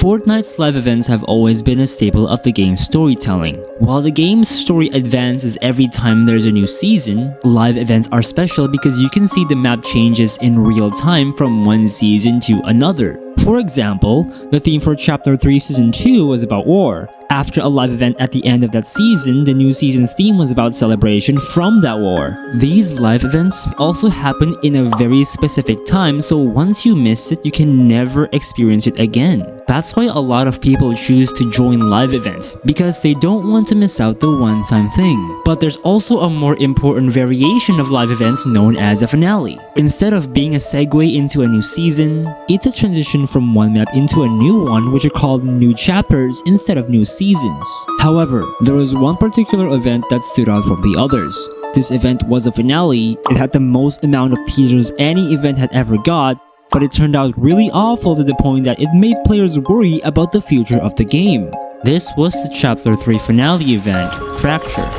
Fortnite's live events have always been a staple of the game's storytelling. While the game's story advances every time there's a new season, live events are special because you can see the map changes in real time from one season to another. For example, the theme for Chapter 3 Season 2 was about war. After a live event at the end of that season, the new season's theme was about celebration from that war. These live events also happen in a very specific time, so once you miss it, you can never experience it again. That's why a lot of people choose to join live events, because they don't want to miss out the one-time thing. But there's also a more important variation of live events known as a finale. Instead of being a segue into a new season, it's a transition from one map into a new one, which are called new chapters instead of new seasons. However, there was one particular event that stood out from the others. This event was a finale. It had the most amount of teasers any event had ever got, but it turned out really awful to the point that it made players worry about the future of the game. This was the Chapter 3 finale event, Fracture.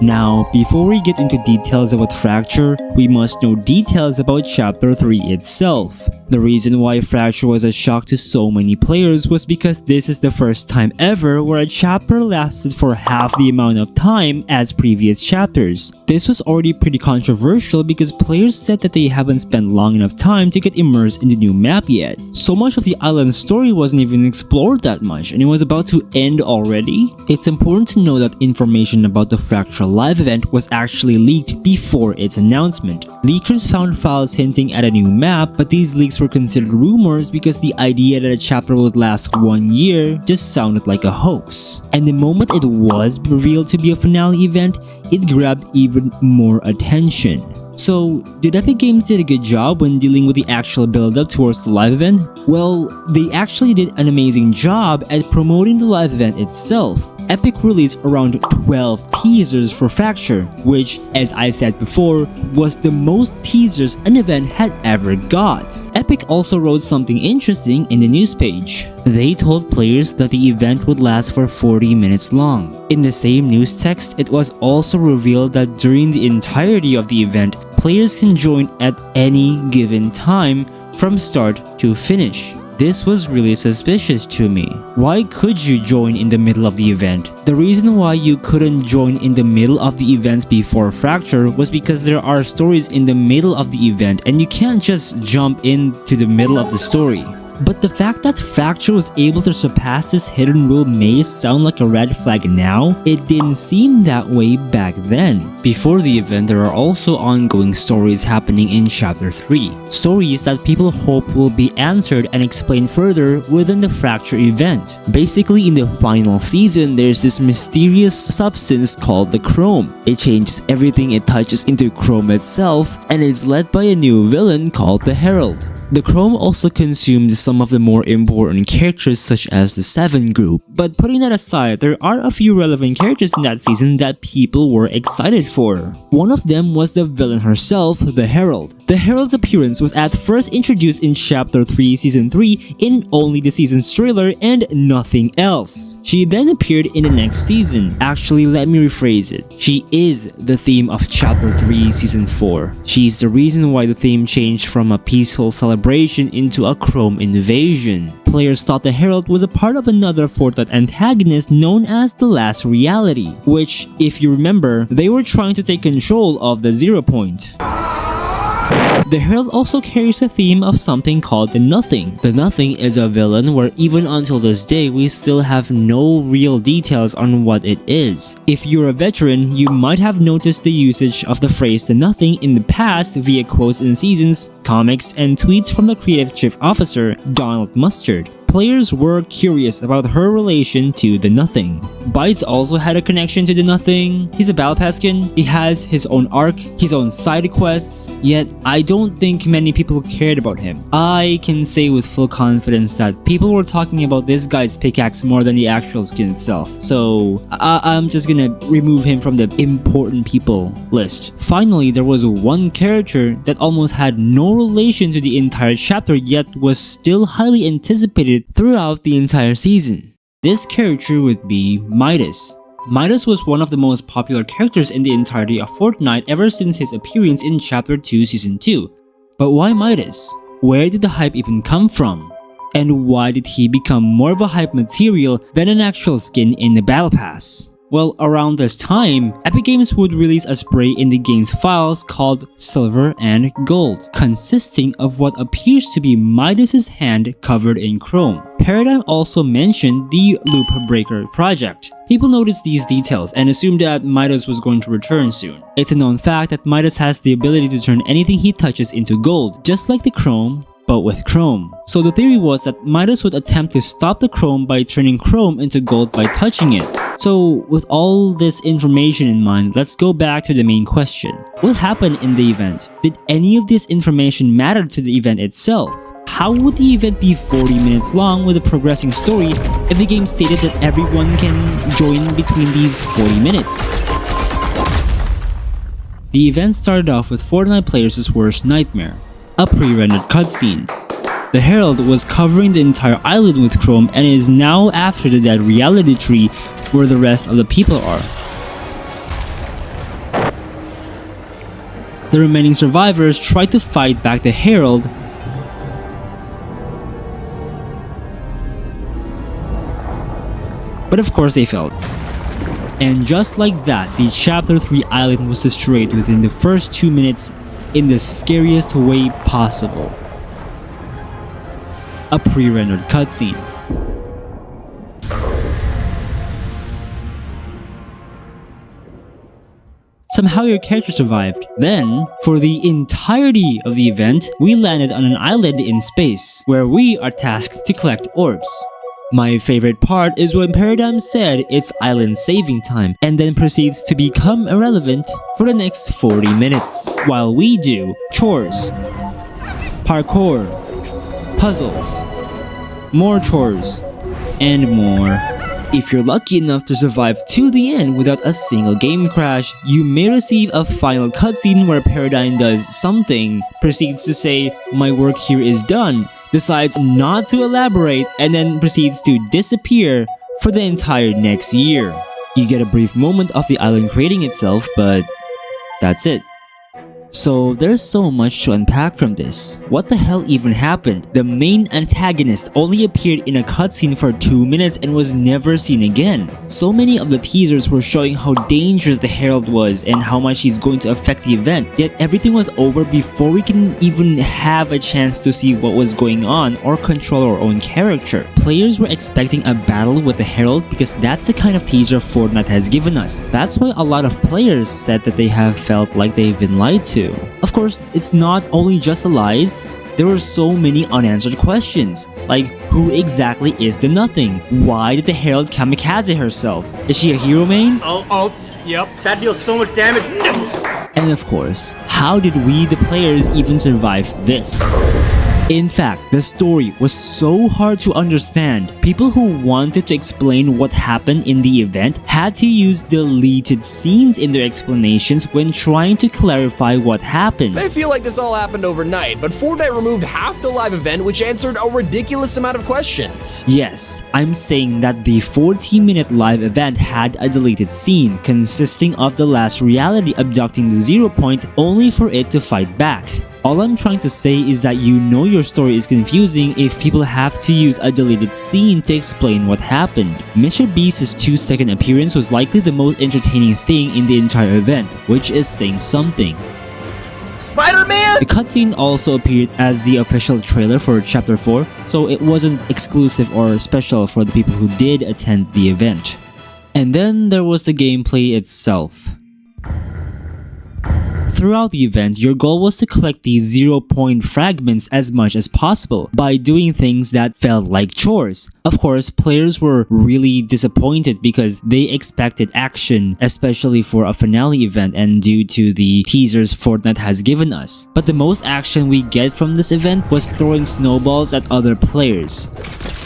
Now, before we get into details about Fracture, we must know details about Chapter 3 itself. The reason why Fracture was a shock to so many players was because this is the first time ever where a chapter lasted for half the amount of time as previous chapters. This was already pretty controversial because players said that they haven't spent long enough time to get immersed in the new map yet. So much of the island story wasn't even explored that much, and it was about to end already. It's important to know that information about the Fracture live event was actually leaked before its announcement. Leakers found files hinting at a new map, but these leaks were considered rumors because the idea that a chapter would last 1 year just sounded like a hoax. And the moment it was revealed to be a finale event, it grabbed even more attention. So, did Epic Games did a good job when dealing with the actual build-up towards the live event? Well, they actually did an amazing job at promoting the live event itself. Epic released around 12 teasers for Fracture, which, as I said before, was the most teasers an event had ever got. Epic also wrote something interesting in the news page. They told players that the event would last for 40 minutes long. In the same news text, it was also revealed that during the entirety of the event, players can join at any given time from start to finish. This was really suspicious to me. Why could you join in the middle of the event? The reason why you couldn't join in the middle of the events before Fracture was because there are stories in the middle of the event and you can't just jump into the middle of the story. But the fact that Fracture was able to surpass this hidden rule may sound like a red flag now. It didn't seem that way back then. Before the event, there are also ongoing stories happening in Chapter 3. Stories that people hope will be answered and explained further within the Fracture event. Basically, in the final season, there's this mysterious substance called the Chrome. It changes everything it touches into chrome itself, and it's led by a new villain called the Herald. The Chrome also consumed some of the more important characters such as the Seven group. But putting that aside, there are a few relevant characters in that season that people were excited for. One of them was the villain herself, the Herald. The Herald's appearance was at first introduced in Chapter 3 Season 3 in only the season's trailer and nothing else. She then appeared in the next season. Actually, let me rephrase it. She is the theme of Chapter 3 Season 4. She's the reason why the theme changed from a peaceful celebration into a Chrome invasion. Players thought the Herald was a part of another Fortnite antagonist known as the Last Reality, which, if you remember, they were trying to take control of the 0 point. The Herald also carries a theme of something called the Nothing. The Nothing is a villain where even until this day we still have no real details on what it is. If you're a veteran, you might have noticed the usage of the phrase the Nothing in the past via quotes in seasons, comics, and tweets from the creative chief officer, Donald Mustard. Players were curious about her relation to the Nothing. Bytes also had a connection to the Nothing. He's a battle pass skin, he has his own arc, his own side quests, yet I don't think many people cared about him. I can say with full confidence that people were talking about this guy's pickaxe more than the actual skin itself, so I'm just gonna remove him from the important people list. Finally, there was one character that almost had no relation to the entire chapter yet was still highly anticipated throughout the entire season. This character would be Midas. Midas was one of the most popular characters in the entirety of Fortnite ever since his appearance in Chapter 2 Season 2. But why Midas? Where did the hype even come from? And why did he become more of a hype material than an actual skin in the Battle Pass? Well, around this time, Epic Games would release a spray in the game's files called Silver and Gold, consisting of what appears to be Midas' hand covered in chrome. Paradigm also mentioned the Loop Breaker project. People noticed these details and assumed that Midas was going to return soon. It's a known fact that Midas has the ability to turn anything he touches into gold, just like the chrome, but with chrome. So the theory was that Midas would attempt to stop the chrome by turning chrome into gold by touching it. So with all this information in mind, let's go back to the main question. What happened in the event? Did any of this information matter to the event itself? How would the event be 40 minutes long with a progressing story if the game stated that everyone can join between these 40 minutes? The event started off with Fortnite players' worst nightmare, a pre-rendered cutscene. The Herald was covering the entire island with chrome and is now after the dead reality tree where the rest of the people are. The remaining survivors tried to fight back the Herald, but of course they failed. And just like that, the Chapter 3 island was destroyed within the first 2 minutes in the scariest way possible. A pre-rendered cutscene. Somehow your character survived. Then, for the entirety of the event, we landed on an island in space, where we are tasked to collect orbs. My favorite part is when Paradigm said it's island saving time and then proceeds to become irrelevant for the next 40 minutes, while we do chores, parkour, puzzles, more chores, and more. If you're lucky enough to survive to the end without a single game crash, you may receive a final cutscene where Paradigm does something, proceeds to say, "My work here is done," decides not to elaborate, and then proceeds to disappear for the entire next year. You get a brief moment of the island creating itself, but that's it. So there's so much to unpack from this. What the hell even happened? The main antagonist only appeared in a cutscene for 2 minutes and was never seen again. So many of the teasers were showing how dangerous the Herald was and how much he's going to affect the event, yet everything was over before we can even have a chance to see what was going on or control our own character. Players were expecting a battle with the Herald because that's the kind of teaser Fortnite has given us. That's why a lot of players said that they have felt like they've been lied to. Of course, it's not only just the lies. There were so many unanswered questions, like who exactly is the Nothing? Why did the Herald kamikaze herself? Is she a hero main? Yep, that deals so much damage. And of course, how did we the players even survive this? In fact, the story was so hard to understand. People who wanted to explain what happened in the event had to use deleted scenes in their explanations when trying to clarify what happened. They feel like this all happened overnight, but Fortnite removed half the live event, which answered a ridiculous amount of questions. Yes, I'm saying that the 14-minute live event had a deleted scene consisting of the last reality abducting the 0 point only for it to fight back. All I'm trying to say is that you know your story is confusing if people have to use a deleted scene to explain what happened. Mr. Beast's 2-second appearance was likely the most entertaining thing in the entire event, which is saying something. Spider-Man! The cutscene also appeared as the official trailer for Chapter 4, so it wasn't exclusive or special for the people who did attend the event. And then there was the gameplay itself. Throughout the event, your goal was to collect these 0 point fragments as much as possible by doing things that felt like chores. Of course, players were really disappointed because they expected action, especially for a finale event and due to the teasers Fortnite has given us. But the most action we get from this event was throwing snowballs at other players.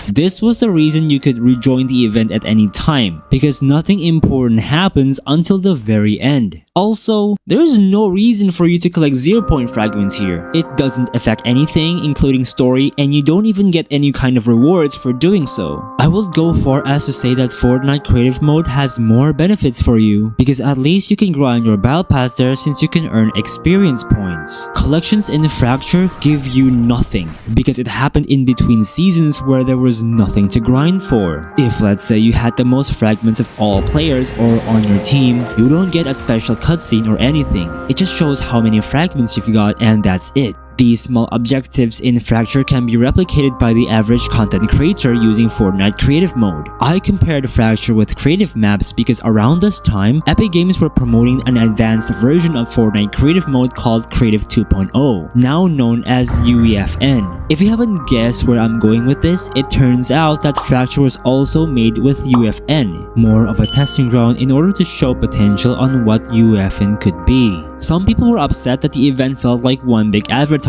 This was the reason you could rejoin the event at any time, because nothing important happens until the very end. Also, there is no reason for you to collect 0-point fragments here. It doesn't affect anything, including story, and you don't even get any kind of rewards for doing so. I will go far as to say that Fortnite Creative Mode has more benefits for you, because at least you can grind your battle pass there since you can earn experience points. Collections in Fracture give you nothing, because it happened in between seasons where there was nothing to grind for. If let's say you had the most fragments of all players or on your team, you don't get a special cutscene or anything. It just shows how many fragments you've got and that's it. These small objectives in Fracture can be replicated by the average content creator using Fortnite Creative Mode. I compared Fracture with Creative Maps because around this time, Epic Games were promoting an advanced version of Fortnite Creative Mode called Creative 2.0, now known as UEFN. If you haven't guessed where I'm going with this, it turns out that Fracture was also made with UFN, more of a testing ground in order to show potential on what UFN could be. Some people were upset that the event felt like one big advertisement.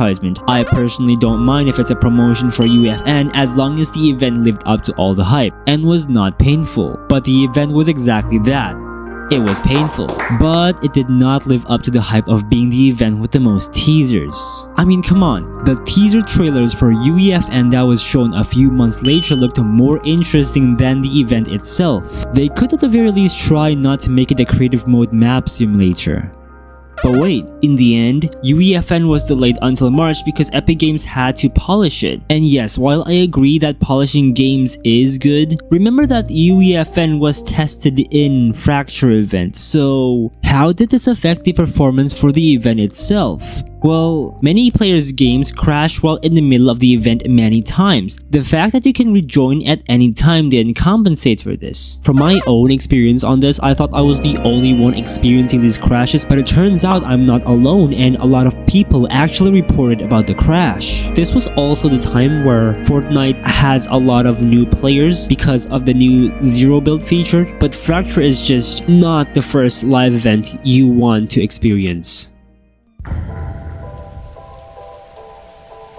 I personally don't mind if it's a promotion for UFN as long as the event lived up to all the hype and was not painful. But the event was exactly that. It was painful, but it did not live up to the hype of being the event with the most teasers. I mean, come on, the teaser trailers for UEFN that was shown a few months later looked more interesting than the event itself. They could at the very least try not to make it a creative mode map simulator. But wait, in the end, UEFN was delayed until March because Epic Games had to polish it. And yes, while I agree that polishing games is good, remember that UEFN was tested in Fracture event, so how did this affect the performance for the event itself? Well, many players' games crash while in the middle of the event many times. The fact that you can rejoin at any time didn't compensate for this. From my own experience on this, I thought I was the only one experiencing these crashes, but it turns out I'm not alone and a lot of people actually reported about the crash. This was also the time where Fortnite has a lot of new players because of the new zero build feature, but Fracture is just not the first live event you want to experience.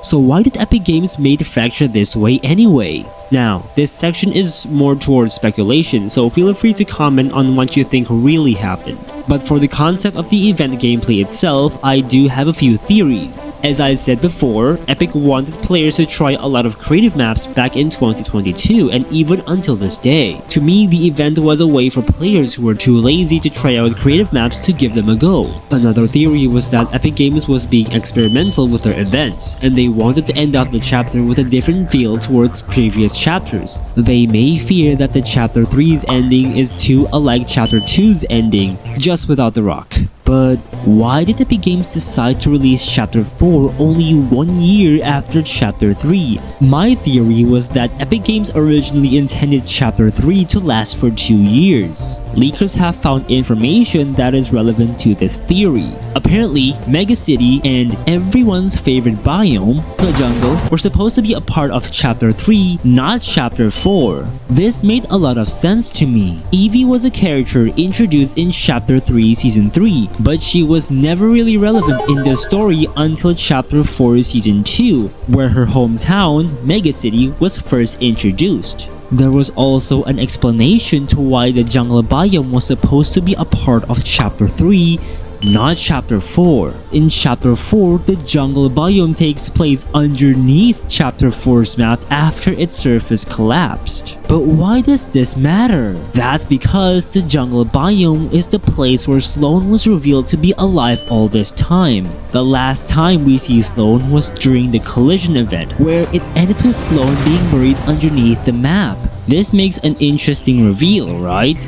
So why did Epic Games make Fracture this way anyway? Now, this section is more towards speculation, so feel free to comment on what you think really happened. But for the concept of the event gameplay itself, I do have a few theories. As I said before, Epic wanted players to try a lot of creative maps back in 2022 and even until this day. To me, the event was a way for players who were too lazy to try out creative maps to give them a go. Another theory was that Epic Games was being experimental with their events, and they wanted to end off the chapter with a different feel towards previous chapters. They may fear that the chapter 3's ending is too alike chapter 2's ending, just without the rock. But why did Epic Games decide to release Chapter 4 only 1 year after Chapter 3? My theory was that Epic Games originally intended Chapter 3 to last for 2 years. Leakers have found information that is relevant to this theory. Apparently, Mega City and everyone's favorite biome, the jungle, were supposed to be a part of Chapter 3, not Chapter 4. This made a lot of sense to me. Evie was a character introduced in Chapter 3 Season 3, but she was never really relevant in the story until Chapter 4 Season 2, where her hometown, Mega City, was first introduced. There was also an explanation to why the jungle biome was supposed to be a part of Chapter 3, not Chapter 4. In Chapter 4, the jungle biome takes place underneath Chapter 4's map after its surface collapsed. But why does this matter? That's because the jungle biome is the place where Sloan was revealed to be alive all this time. The last time we see Sloan was during the collision event, where it ended with Sloan being buried underneath the map. This makes an interesting reveal, right?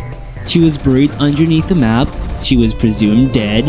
She was buried underneath the map, she was presumed dead.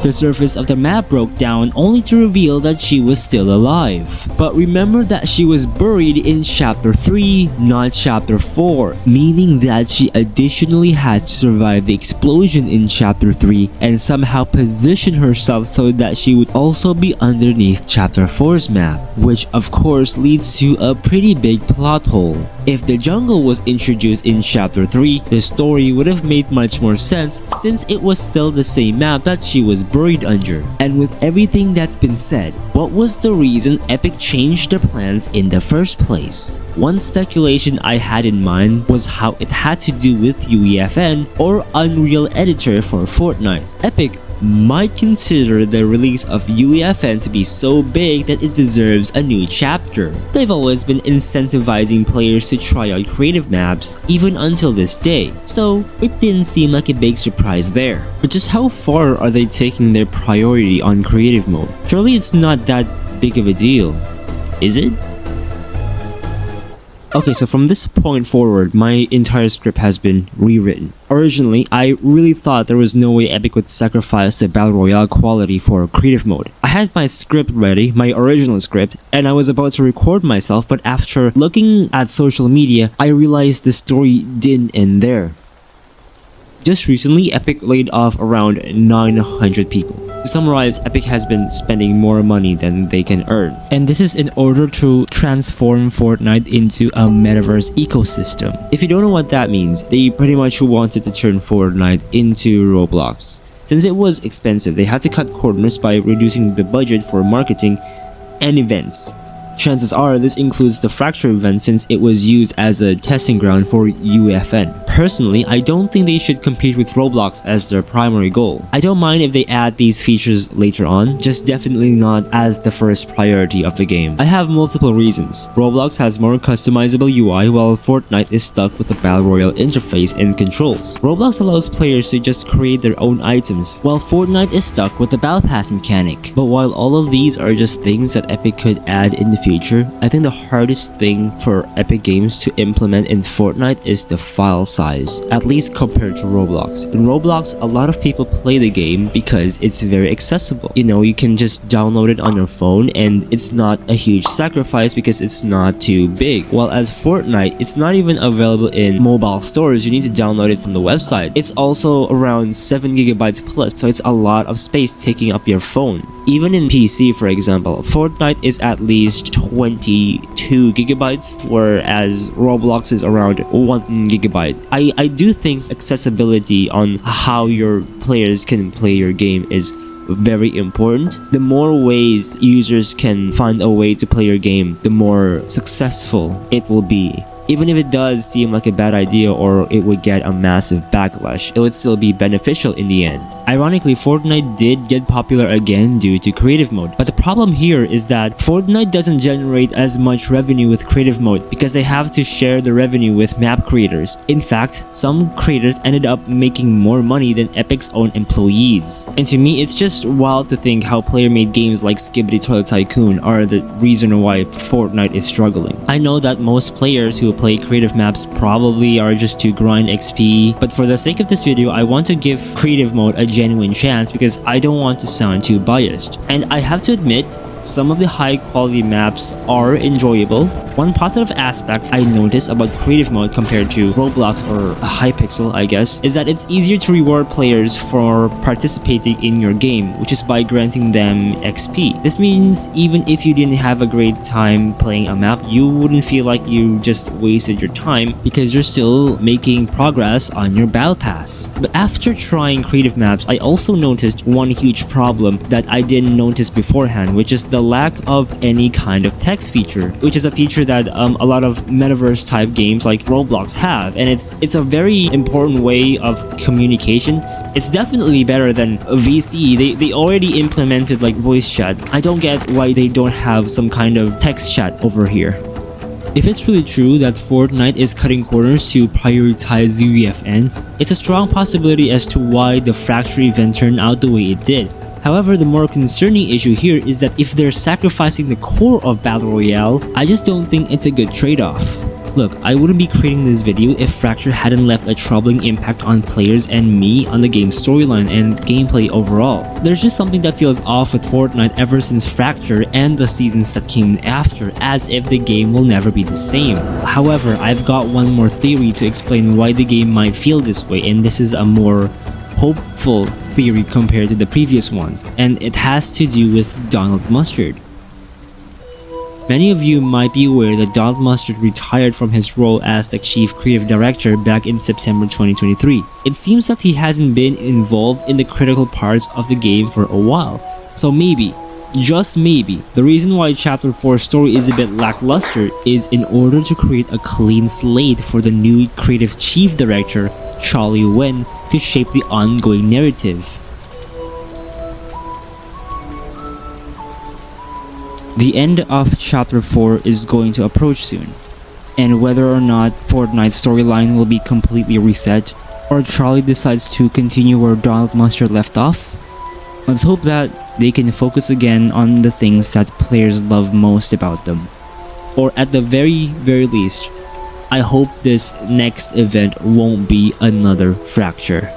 The surface of the map broke down only to reveal that she was still alive. But remember that she was buried in Chapter 3, not Chapter 4, meaning that she additionally had to survive the explosion in Chapter 3 and somehow position herself so that she would also be underneath Chapter 4's map, which of course leads to a pretty big plot hole. If the jungle was introduced in Chapter 3, the story would have made much more sense since it was still the same map that she was buried under. And with everything that's been said, what was the reason Epic changed their plans in the first place? One speculation I had in mind was how it had to do with UEFN or Unreal Editor for Fortnite. Epic might consider the release of UEFN to be so big that it deserves a new chapter. They've always been incentivizing players to try out creative maps even until this day, so it didn't seem like a big surprise there. But just how far are they taking their priority on creative mode? Surely it's not that big of a deal, is it? Okay, so from this point forward, my entire script has been rewritten. Originally, I really thought there was no way Epic would sacrifice the Battle Royale quality for creative mode. I had my script ready, my original script, and I was about to record myself, but after looking at social media, I realized the story didn't end there. Just recently, Epic laid off around 900 people. To summarize, Epic has been spending more money than they can earn. And this is in order to transform Fortnite into a metaverse ecosystem. If you don't know what that means, they pretty much wanted to turn Fortnite into Roblox. Since it was expensive, they had to cut corners by reducing the budget for marketing and events. Chances are this includes the Fracture event since it was used as a testing ground for UEFN. Personally, I don't think they should compete with Roblox as their primary goal. I don't mind if they add these features later on, just definitely not as the first priority of the game. I have multiple reasons. Roblox has more customizable UI while Fortnite is stuck with the Battle Royale interface and controls. Roblox allows players to just create their own items, while Fortnite is stuck with the Battle Pass mechanic. But while all of these are just things that Epic could add in the future, I think the hardest thing for Epic Games to implement in Fortnite is the file size, at least compared to Roblox. In Roblox, a lot of people play the game because it's very accessible. You know, you can just download it on your phone and it's not a huge sacrifice because it's not too big. While as Fortnite, it's not even available in mobile stores, you need to download it from the website. It's also around 7 gigabytes plus, so it's a lot of space taking up your phone. Even in PC, for example, Fortnite is at least 22 gigabytes, whereas Roblox is around 1 gigabyte. I do think accessibility on how your players can play your game is very important. The more ways users can find a way to play your game, the more successful it will be. Even if it does seem like a bad idea or it would get a massive backlash, it would still be beneficial in the end. Ironically, Fortnite did get popular again due to creative mode, but the problem here is that Fortnite doesn't generate as much revenue with creative mode because they have to share the revenue with map creators. In fact, some creators ended up making more money than Epic's own employees. And to me, it's just wild to think how player-made games like Skibidi Toilet Tycoon are the reason why Fortnite is struggling. I know that most players who play creative maps probably are just to grind XP, but for the sake of this video, I want to give creative mode a genuine chance because I don't want to sound too biased. And I have to admit, some of the high quality maps are enjoyable. One positive aspect I noticed about creative mode compared to Roblox or Hypixel, I guess, is that it's easier to reward players for participating in your game, which is by granting them XP. This means even if you didn't have a great time playing a map, you wouldn't feel like you just wasted your time because you're still making progress on your battle pass. But after trying creative maps, I also noticed one huge problem that I didn't notice beforehand, which is the lack of any kind of text feature, which is a feature that a lot of metaverse type games like Roblox have, and it's a very important way of communication. It's definitely better than VC. They already implemented like voice chat. I don't get why they don't have some kind of text chat over here. If it's really true that Fortnite is cutting corners to prioritize UEFN, it's a strong possibility as to why the Fracture event turned out the way it did. However, the more concerning issue here is that if they're sacrificing the core of Battle Royale, I just don't think it's a good trade-off. Look, I wouldn't be creating this video if Fracture hadn't left a troubling impact on players and me on the game's storyline and gameplay overall. There's just something that feels off with Fortnite ever since Fracture and the seasons that came after, as if the game will never be the same. However, I've got one more theory to explain why the game might feel this way, and this is a more hopeful theory compared to the previous ones, and it has to do with Donald Mustard. Many of you might be aware that Donald Mustard retired from his role as the Chief Creative Director back in September 2023. It seems that he hasn't been involved in the critical parts of the game for a while, so maybe, just maybe, the reason why Chapter 4 story is a bit lackluster is in order to create a clean slate for the new Creative Chief Director, Charlie Wen, to shape the ongoing narrative. The end of Chapter 4 is going to approach soon, and whether or not Fortnite's storyline will be completely reset, or Charlie decides to continue where Donald Mustard left off, let's hope that they can focus again on the things that players love most about them. Or at the very least, I hope this next event won't be another fracture.